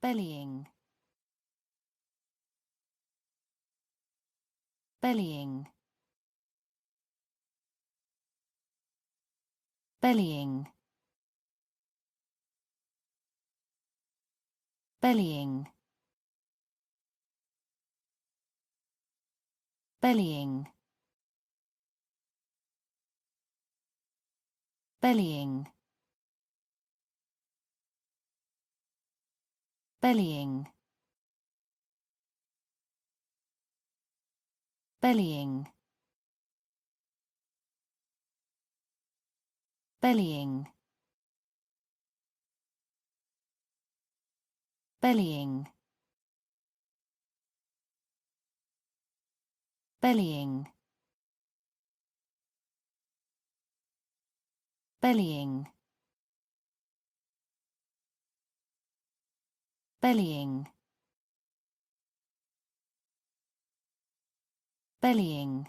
bellying, bellying, bellying, bellying, bellying, bellying, bellying, bellying, bellying, bellying, bellying, bellying, bellying, bellying,